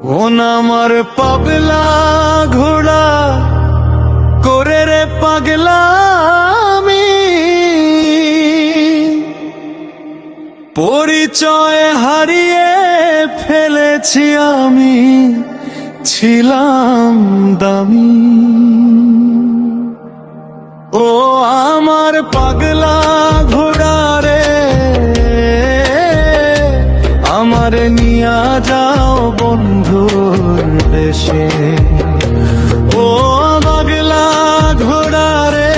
আমার পাগলা ঘোড়া করে রে পাগলা আমি পরিচয় হারিয়ে ফেলেছি আমি ছিলাম দামি। ও আমার পাগলা ঘোড়া রে আমার নিয়া যাও বন্ধুর দেশে। ও পাগলা ঘোড়া রে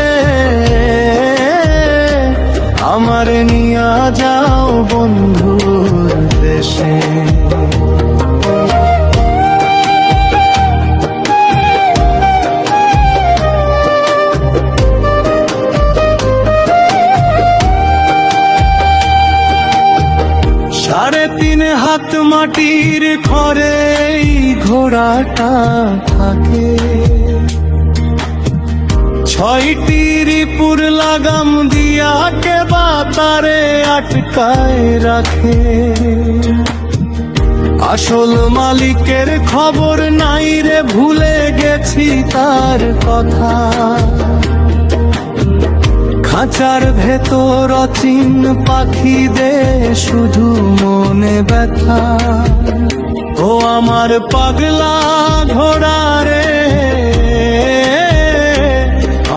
আমার নিয়া যাও বন্ধুর দেশে। সাড়ে 3 হাত মাটির ঘরে ঘোড়াটা থাকে, 6টি রিপুর লাগাম দিয়া কে বাতারে আটকায় রাখে। আসল মালিকের খবর নাই রে ভুলে গেছি তার কথা। খাঁচার ভেতর অচিন পাখি দে শুধু মনে ব্যথা। ও আমার পাগলা ঘোড়া রে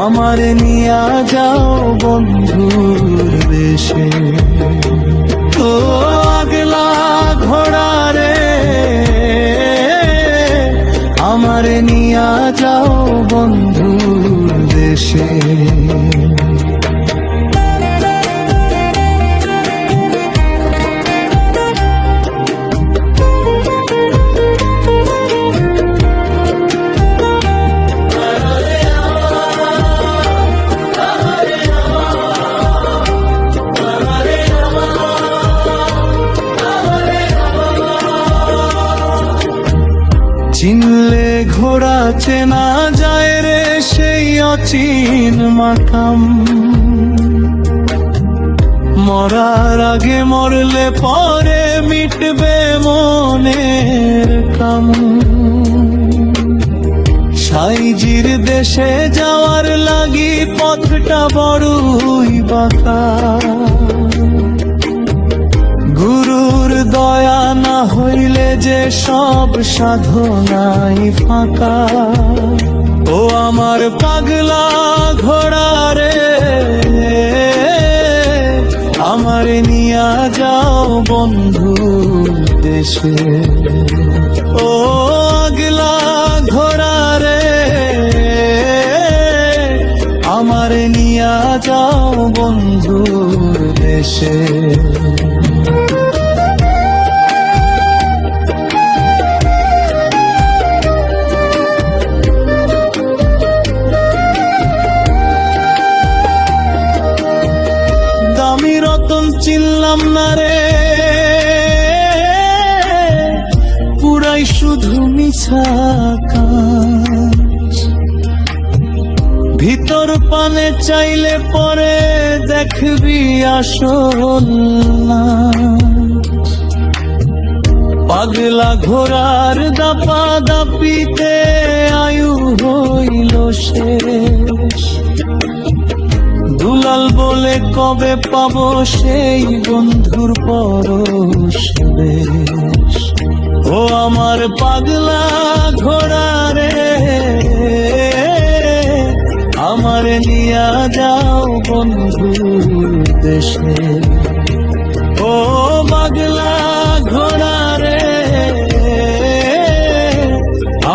আমার নিয়া যাও বন্ধুর দেশে। ও পাগলা ঘোড়া রে আমার নিয়া যাও বন্ধুর দেশে। চিনলে ঘোড়া চেনা যায় রে সেই অচিন মাকাম। মরার আগে মরলে পরে মিটবে মনের কাম। সাইজির দেশে যাওয়ার লাগি পথটা বড়ই বাঁকা। গুরুর দয়া না হইলে যে সব সাধনাই ফাঁকা। ও আমার পাগলা ঘোড়া রে আমার নিয়া যাও বন্ধুর দেশে। ও পাগলা ঘোড়া রে আমার নিয়া যাও বন্ধুর দেশে। দামি রতন চিনলাম না রে পুরাই শুধু মিছা কাজ। ভিতর পানে চাইলে পরে দেখবি আসল না। পাগলা ঘোড়ার দাপা দাপিতে আয়ু হইল শেষ। দুলাল বলে কবে পাবো সেই বন্ধুর পরশ বেশ। ও আমার পাগলা ঘোড়া রে আমার নিয়া যাও বন্ধুর দেশে। ও পাগলা ঘোড়া রে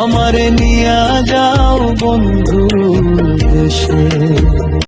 আমার নিয়া যাও বন্ধুর দেশে।